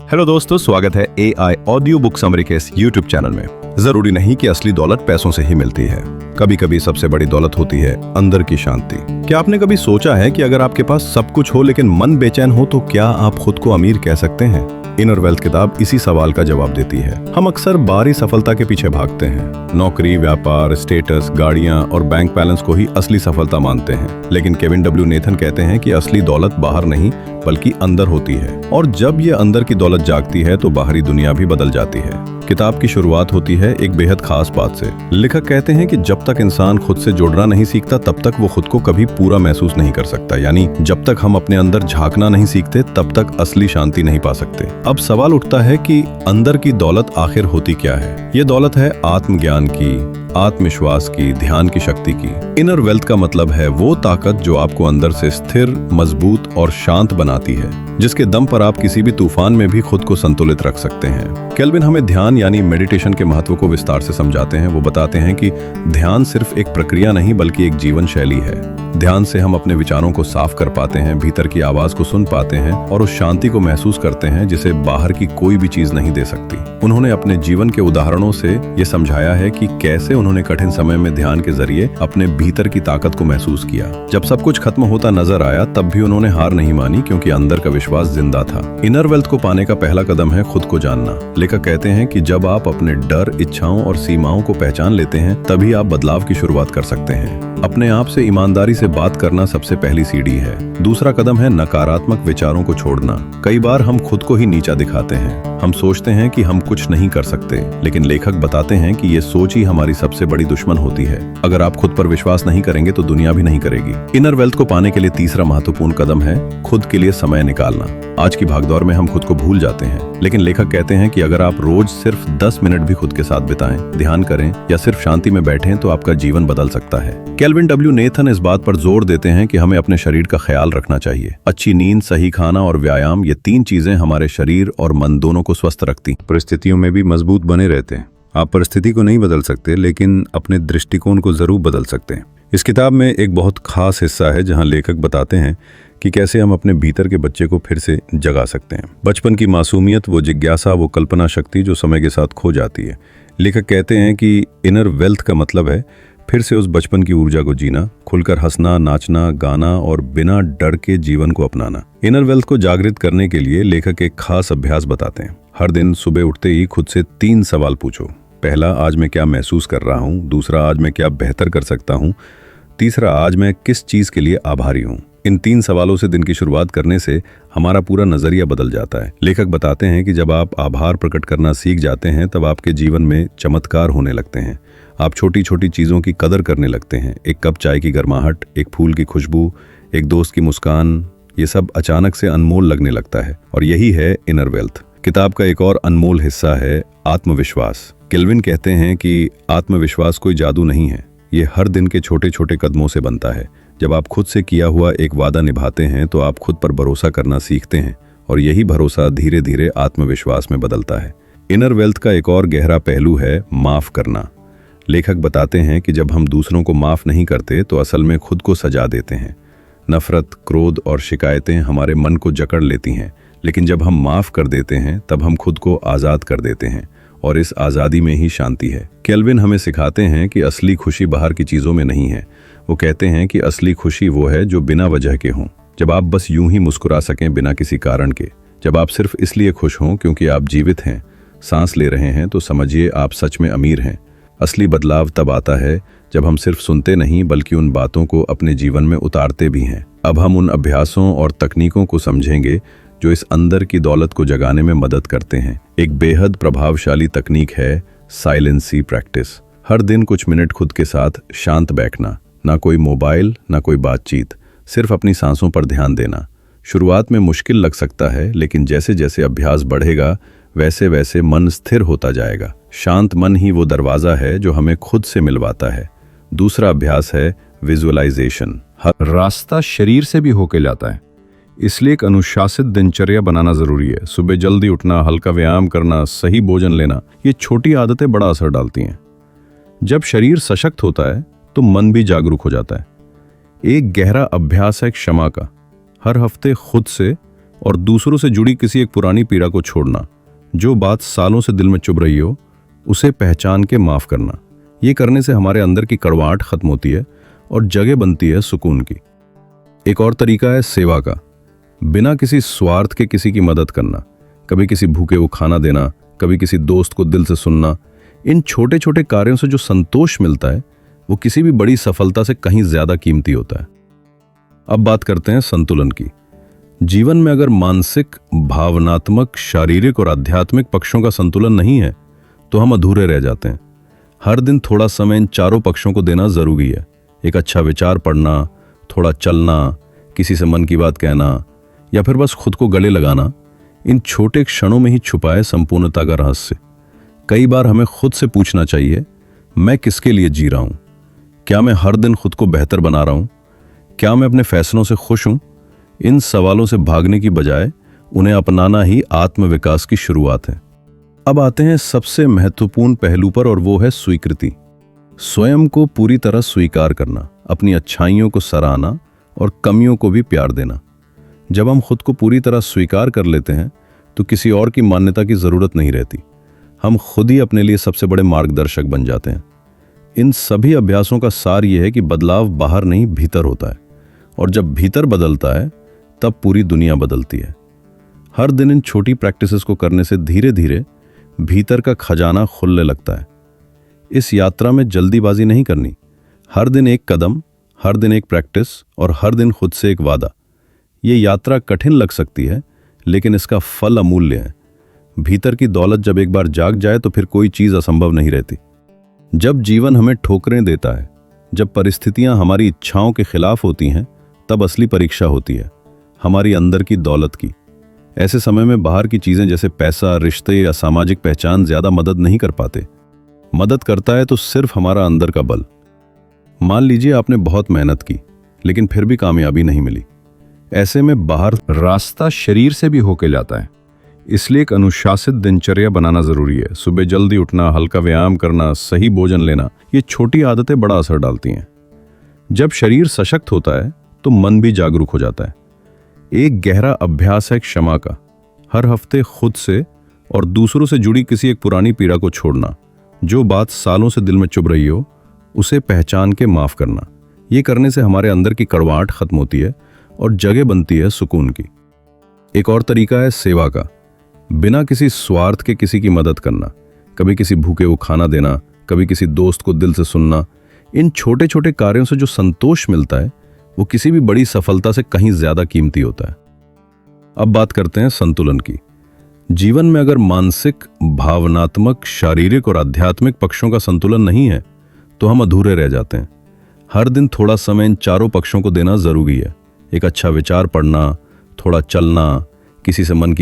Hello दोस्तों, स्वागत है AI ऑडियो बुक समरी के इस YouTube चैनल में। जरूरी नहीं कि असली दौलत पैसों से ही मिलती है। कभी कभी सबसे बड़ी दौलत होती है अंदर की शांति। क्या आपने कभी सोचा है कि अगर आपके पास सब कुछ हो लेकिन मन बेचैन हो तो क्या आप खुद को अमीर कह सकते हैं? इनर वेल्थ किताब इसी सवाल का जवाब देती है। हम अक्सर बाहरी सफलता के पीछे भागते हैं, नौकरी, व्यापार, स्टेटस, गाड़ियां और बैंक बैलेंस को ही असली सफलता मानते हैं। लेकिन केविन डब्ल्यू नेथन कहते हैं कि असली दौलत बाहर नहीं बल्कि अंदर होती है, और जब ये अंदर की दौलत जागती है तो बाहरी दुनिया भी बदल जाती है। किताब की शुरुआत होती है एक बेहद खास बात से। लेखक कहते हैं कि जब तक इंसान खुद से जुड़ना नहीं सीखता तब तक वो खुद को कभी पूरा महसूस नहीं कर सकता। यानी जब तक हम अपने अंदर झांकना नहीं सीखते तब तक असली शांति नहीं पा सकते। अब सवाल उठता है कि अंदर की दौलत आखिर होती क्या है? ये दौलत है आत्मज्ञान की, आत्मविश्वास की, ध्यान की शक्ति की। इनर वेल्थ का मतलब है वो ताकत जो आपको अंदर से स्थिर, मजबूत और शांत बनाती है, जिसके दम पर आप किसी भी तूफान में भी खुद को संतुलित रख सकते हैं। केल्विन हमें ध्यान यानी मेडिटेशन के महत्व को विस्तार से समझाते हैं। वो बताते हैं कि ध्यान सिर्फ एक प्रक्रिया नहीं बल्कि एक जीवन शैली है। ध्यान से हम अपने विचारों को साफ कर पाते हैं, भीतर की आवाज को सुन पाते हैं और उस शांति को महसूस करते हैं जिसे बाहर की कोई भी चीज नहीं दे सकती। उन्होंने अपने जीवन के उदाहरणों से ये समझाया है कि कैसे उन्होंने कठिन समय में ध्यान के जरिए अपने भीतर की ताकत को महसूस किया। जब सब कुछ खत्म होता नजर आया तब भी उन्होंने हार नहीं मानी, क्योंकि अंदर का विश्वास जिंदा था। इनर वेल्थ को पाने का पहला कदम है खुद को जानना। लेखक कहते हैं कि जब आप अपने डर, इच्छाओं और सीमाओं को पहचान लेते हैं तभी आप बदलाव की शुरुआत कर सकते हैं। अपने आप से ईमानदारी से बात करना सबसे पहली सीढ़ी है। दूसरा कदम है नकारात्मक विचारों को छोड़ना। कई बार हम खुद को ही नीचा दिखाते हैं। हम सोचते हैं कि हम कुछ नहीं कर सकते, लेकिन लेखक बताते हैं कि ये सोच ही हमारी सबसे बड़ी दुश्मन होती है। अगर आप खुद पर विश्वास नहीं करेंगे तो दुनिया भी नहीं करेगी। इनर वेल्थ को पाने के लिए तीसरा महत्वपूर्ण कदम है खुद के लिए समय निकालना। आज की भागदौड़ में हम खुद को भूल जाते हैं, लेकिन लेखक कहते हैं कि अगर आप रोज सिर्फ 10 मिनट भी खुद के साथ बिताएं, ध्यान करें या सिर्फ शांति में बैठें तो आपका जीवन बदल सकता है। केल्विन डब्ल्यू नेथन इस बात पर जोर देते हैं कि हमें अपने शरीर का ख्याल रखना चाहिए। अच्छी नींद, सही खाना और व्यायाम, ये 3 चीजें हमारे शरीर और मन दोनों को स्वस्थ रखती। परिस्थितियों में भी मजबूत बने रहते हैं। आप परिस्थिति को नहीं बदल सकते, लेकिन अपने दृष्टिकोण को जरूर बदल सकते हैं। इस किताब में एक बहुत खास हिस्सा है जहां लेखक बताते हैं कि कैसे हम अपने भीतर के बच्चे को फिर से जगा सकते हैं। बचपन की मासूमियत, वो जिज्ञासा, वो कल्पना शक्ति जो समय के साथ खो जाती है। लेखक कहते हैं कि इनर वेल्थ का मतलब है फिर से उस बचपन की ऊर्जा को जीना, खुलकर हंसना, नाचना, गाना और बिना डर के जीवन को अपनाना। इनर वेल्थ को जागृत करने के लिए लेखक एक खास अभ्यास बताते हैं। हर दिन सुबह उठते ही खुद से 3 सवाल पूछो। पहला, आज मैं क्या महसूस कर रहा हूँ। दूसरा, आज मैं क्या बेहतर कर सकता हूँ। तीसरा, आज मैं किस चीज के लिए आभारी हूँ। इन 3 सवालों से दिन की शुरुआत करने से हमारा पूरा नजरिया बदल जाता है। लेखक बताते हैं कि जब आप आभार प्रकट करना सीख जाते हैं तब आपके जीवन में चमत्कार होने लगते हैं। आप छोटी छोटी चीजों की कदर करने लगते हैं। एक कप चाय की गर्माहट, एक फूल की खुशबू, एक दोस्त की मुस्कान, ये सब अचानक से अनमोल लगने लगता है। और यही है इनर वेल्थ। किताब का एक और अनमोल हिस्सा है आत्मविश्वास। केल्विन कहते हैं कि आत्मविश्वास कोई जादू नहीं है, ये हर दिन के छोटे छोटे कदमों से बनता है। जब आप खुद से किया हुआ एक वादा निभाते हैं तो आप खुद पर भरोसा करना सीखते हैं, और यही भरोसा धीरे धीरे आत्मविश्वास में बदलता है। इनर वेल्थ का एक और गहरा पहलू है माफ करना। लेखक बताते हैं कि जब हम दूसरों को माफ नहीं करते तो असल में खुद को सजा देते हैं। नफरत, क्रोध और शिकायतें हमारे मन को जकड़ लेती हैं, लेकिन जब हम माफ कर देते हैं तब हम खुद को आजाद कर देते हैं, और इस आजादी में ही शांति है। केल्विन हमें सिखाते हैं कि असली खुशी बाहर की चीजों में नहीं है। वो कहते हैं कि असली खुशी वो है जो बिना वजह के हों। जब आप बस यूं ही मुस्कुरा सकें बिना किसी कारण के, जब आप सिर्फ इसलिए खुश हों क्योंकि आप जीवित हैं, सांस ले रहे हैं, तो समझिए आप सच में अमीर हैं। असली बदलाव तब आता है जब हम सिर्फ सुनते नहीं बल्कि उन बातों को अपने जीवन में उतारते भी हैं। अब हम उन अभ्यासों और तकनीकों को समझेंगे जो इस अंदर की दौलत को जगाने में मदद करते हैं। एक बेहद प्रभावशाली तकनीक है साइलेंसी प्रैक्टिस। हर दिन कुछ मिनट खुद के साथ शांत बैठना, ना कोई मोबाइल, ना कोई बातचीत, सिर्फ अपनी सांसों पर ध्यान देना। शुरुआत में मुश्किल लग सकता है, लेकिन जैसे जैसे अभ्यास बढ़ेगा वैसे वैसे मन स्थिर होता जाएगा। शांत मन ही वो दरवाजा है जो हमें खुद से मिलवाता है। दूसरा अभ्यास है विजुअलाइजेशन। हर रास्ता शरीर से भी होके जाता है, इसलिए एक अनुशासित दिनचर्या बनाना जरूरी है। सुबह जल्दी उठना, हल्का व्यायाम करना, सही भोजन लेना, ये छोटी आदतें बड़ा असर डालती हैं। जब शरीर सशक्त होता है तो मन भी जागरूक हो जाता है। एक गहरा अभ्यास है क्षमा का। हर हफ्ते खुद से और दूसरों से जुड़ी किसी एक पुरानी पीड़ा को छोड़ना। जो बात सालों से दिल में चुभ रही हो उसे पहचान के माफ करना। ये करने से हमारे अंदर की कड़वाहट खत्म होती है और जगह बनती है सुकून की। एक और तरीका है सेवा का। बिना किसी स्वार्थ के किसी की मदद करना। कभी किसी भूखे को खाना देना, कभी किसी दोस्त को दिल से सुनना। इन छोटे छोटे कार्यों से जो संतोष मिलता है वो किसी भी बड़ी सफलता से कहीं ज्यादा कीमती होता है। अब बात करते हैं संतुलन की। जीवन में अगर मानसिक, भावनात्मक, शारीरिक और आध्यात्मिक पक्षों का संतुलन नहीं है तो हम अधूरे रह जाते हैं। हर दिन थोड़ा समय इन चारों पक्षों को देना जरूरी है। एक अच्छा विचार पढ़ना, थोड़ा चलना, किसी से मन की बात कहना या फिर बस खुद को गले लगाना। इन छोटे क्षणों में ही छुपा है संपूर्णता का रहस्य। कई बार हमें खुद से पूछना चाहिए, मैं किसके लिए जी रहा हूं? क्या मैं हर दिन खुद को बेहतर बना रहा हूं? क्या मैं अपने फैसलों से खुश हूं? इन सवालों से भागने की बजाय उन्हें अपनाना ही आत्मविकास की शुरुआत है। अब आते हैं सबसे महत्वपूर्ण पहलू पर, और वो है स्वीकृति। स्वयं को पूरी तरह स्वीकार करना, अपनी अच्छाइयों को सराहना और कमियों को भी प्यार देना। जब हम खुद को पूरी तरह स्वीकार कर लेते हैं तो किसी और की मान्यता की जरूरत नहीं रहती। हम खुद ही अपने लिए सबसे बड़े मार्गदर्शक बन जाते हैं। इन सभी अभ्यासों का सार यह है कि बदलाव बाहर नहीं भीतर होता है, और जब भीतर बदलता है तब पूरी दुनिया बदलती है। हर दिन इन छोटी प्रैक्टिसेस को करने से धीरे धीरे भीतर का खजाना खुलने लगता है। इस यात्रा में जल्दीबाजी नहीं करनी। हर दिन एक कदम, हर दिन एक प्रैक्टिस और हर दिन खुद से एक वादा। ये यात्रा कठिन लग सकती है लेकिन इसका फल अमूल्य है। भीतर की दौलत जब एक बार जाग जाए तो फिर कोई चीज असंभव नहीं रहती। जब जीवन हमें ठोकरें देता है, जब परिस्थितियां हमारी इच्छाओं के खिलाफ होती हैं, तब असली परीक्षा होती है हमारी अंदर की दौलत की। ऐसे समय में बाहर की चीजें जैसे पैसा, रिश्ते या सामाजिक पहचान ज्यादा मदद नहीं कर पाते। मदद करता है तो सिर्फ हमारा अंदर का बल। मान लीजिए आपने बहुत मेहनत की लेकिन फिर भी कामयाबी नहीं मिली। ऐसे में बाहर रास्ता शरीर से भी होके जाता है। इसलिए एक अनुशासित दिनचर्या बनाना जरूरी है। सुबह जल्दी उठना, हल्का व्यायाम करना, सही भोजन लेना, ये छोटी आदतें बड़ा असर डालती हैं। जब शरीर सशक्त होता है तो मन भी जागरूक हो जाता है। एक गहरा अभ्यास है क्षमा का। हर हफ्ते खुद से और दूसरों से जुड़ी किसी एक पुरानी पीड़ा को छोड़ना। जो बात सालों से दिल में चुभ रही हो उसे पहचान के माफ करना। ये करने से हमारे अंदर की कड़वाहट खत्म होती है और जगह बनती है सुकून की। एक और तरीका है सेवा का। बिना किसी स्वार्थ के किसी की मदद करना। कभी किसी भूखे को खाना देना, कभी किसी दोस्त को दिल से सुनना। इन छोटे छोटे कार्यों से जो संतोष मिलता है वो किसी भी बड़ी सफलता से कहीं ज्यादा कीमती होता है। अब बात करते हैं संतुलन की। जीवन में अगर मानसिक, भावनात्मक, शारीरिक और आध्यात्मिक पक्षों का संतुलन नहीं है तो हम अधूरे रह जाते हैं। हर दिन थोड़ा समय इन चारों पक्षों को देना जरूरी है। एक अच्छा विचार पढ़ना, थोड़ा चलना, किसी से मन की